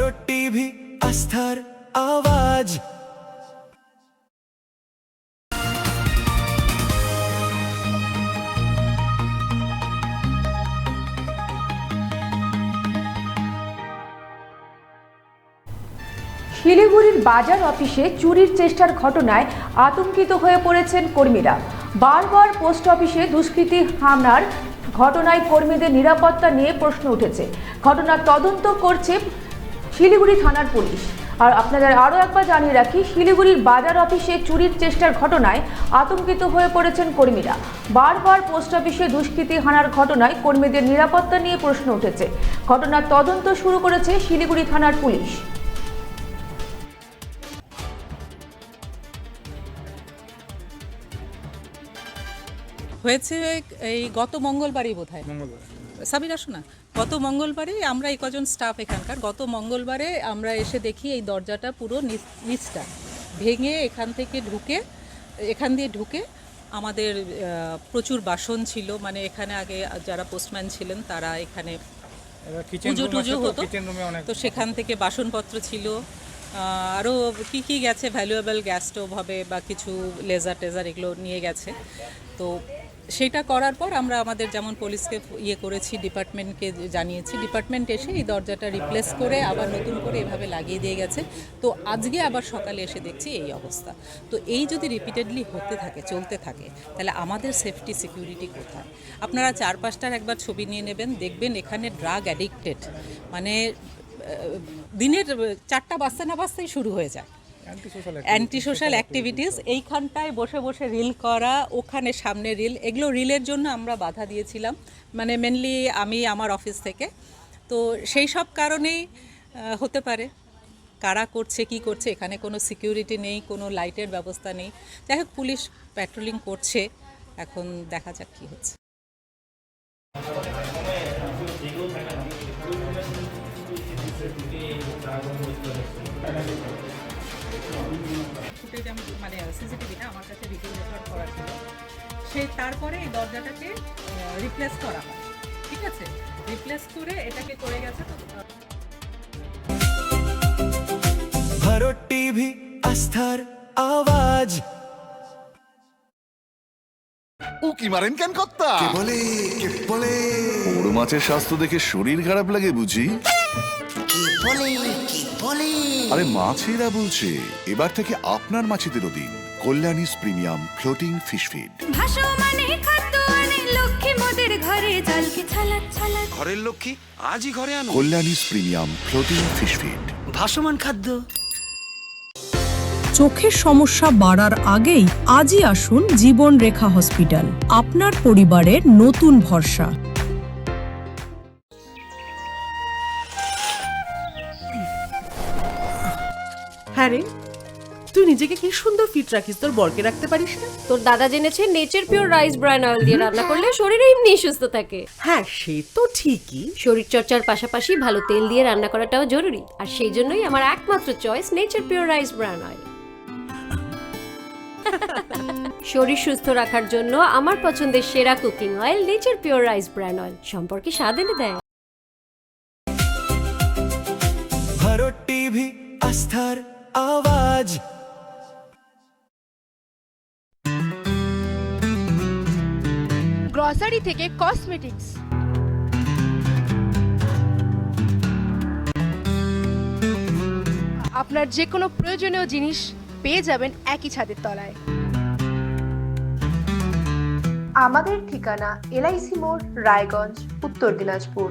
Bharat TV, আস্থার আওয়াজ। শিলিগুড়ির বাজার অফিসে চুরির চেষ্টার ঘটনায় আতঙ্কিত হয়ে পড়েছেন কর্মীরা। বারবার পোস্ট অফিসে দুষ্কৃতী হামলার ঘটনায় কর্মীদের নিরাপত্তা নিয়ে প্রশ্ন উঠেছে। ঘটনার তদন্ত করছে শিলিগুড়ি থানার পুলিশ। আর আপনাদের আরও একবার জানিয়ে রাখি, শিলিগুড়ির বাজার অফিসে চুরির চেষ্টার ঘটনায় আতঙ্কিত হয়ে পড়েছেন কর্মীরা। বারবার পোস্ট অফিসে দুষ্কৃতী হানার ঘটনায় কর্মীদের নিরাপত্তা নিয়ে প্রশ্ন উঠেছে। ঘটনার তদন্ত শুরু করেছে শিলিগুড়ি থানার পুলিশ। হয়েছে এই গত মঙ্গলবারই বোধহয়, সাবিরা শোনা, গত মঙ্গলবারে আমরা এই কজন স্টাফ এখানকার, গত মঙ্গলবারে আমরা এসে দেখি এই দরজাটা পুরো নিচটা ভেঙে এখান দিয়ে ঢুকে আমাদের প্রচুর বাসন ছিল। মানে এখানে আগে যারা পোস্টম্যান ছিলেন তারা এখানে পুজো টুজো হতো, তো সেখান থেকে বাসনপত্র ছিল, আরও কি গেছে, ভ্যালুয়েবল গ্যাস স্টোভ হবে বা কিছু লেজার টেজার এগুলো নিয়ে গেছে। তো সেটা করার পর আমরা আমাদের যেমন পুলিশকে করেছি, ডিপার্টমেন্টকে জানিয়েছি, ডিপার্টমেন্ট এসে এই দরজাটা রিপ্লেস করে আবার নতুন করে এভাবে লাগিয়ে দিয়ে গেছে। তো আজকে আবার সকালে এসে দেখছি এই অবস্থা। তো এই যদি রিপিটেডলি চলতে থাকে তাহলে আমাদের সেফটি সিকিউরিটি কোথায়? আপনারা 4-5টার একবার ছবি নিয়ে নেবেন, দেখবেন এখানে ড্রাগ অ্যাডিক্টেড, মানে দিনের 4টা বাজতে না বাজতেই শুরু হয়ে যায় অ্যান্টি সোশ্যাল অ্যাক্টিভিটিস। এইখানটায় বসে বসে রিল করা, ওখানে সামনে রিল, এগুলো রিলের জন্য আমরা বাধা দিয়েছিলাম, মানে মেনলি আমি আমার অফিস থেকে। তো সেই সব কারণেই হতে পারে। কারা করছে কি করছে, এখানে কোনো সিকিউরিটি নেই, কোনো লাইটের ব্যবস্থা নেই। যাই হোক, পুলিশ প্যাট্রোলিং করছে, এখন দেখা যাক কী হচ্ছে। ফুটেজ মানে সিসিটিভিটা আমার কাছে ভিডিও রেকর্ড করা ছিল, তারপরে এই দরজাটাকে রিপ্লেস করা হয়, ঠিক আছে, রিপ্লেস করে এটাকে করে গেছে। তো ভারত টিভি, আস্থার আওয়াজ। ও কি মারেন কেন কর্তা? কে বলে বড় মাছের স্বাস্থ্য দেখে শরীর খারাপ লাগে বুঝি? কে বলে আরে মাছেরা বলছে, এবার থেকে আপনার মাছেদেরও দিন কল্যাণীস প্রিমিয়াম ফ্লোটিং ফিশ ফিড। ঘরের লক্ষ্মী আজই ঘরে আনো কল্যাণীস প্রিমিয়াম ফ্লোটিং ফিশ ফিড। ভাসমান খাদ্য। চোখের সমস্যা বাড়ার আগেই আজই আসুন জীবন রেখা হসপিটাল, আপনার পরিবারের নতুন ভরসা। হ্যাঁ রে, তুই নিজেকে কি সুন্দর ফিট রাখিস, তোর বরকে রাখতে পারিস না? তোর দাদা জেনেছে nature pure rice bran oil দিয়ে রান্না করলে শরীর এমনি সুস্থ থাকে। হ্যাঁ, সে তো ঠিকই। শরীর চর্চার পাশাপাশি ভালো তেল দিয়ে রান্না করাটাও জরুরি, আর সেই জন্যই আমার একমাত্র choice nature pure rice bran oil. শরীর সুস্থ রাখার জন্য আমার পছন্দের সেরা cooking oil nature pure rice bran oil, সম্পর্কে স্বাদ এনে দেয়। ভারত টিভি, আস্থার আওয়াজ। গ্রসারি থেকে কসমেটিক্স, আপনার যে কোনো প্রয়োজনীয় জিনিস পেয়ে যাবেন একই ছাদের তলায়। আমাদের ঠিকানা LIC মোড়, রায়গঞ্জ, উত্তর দিনাজপুর।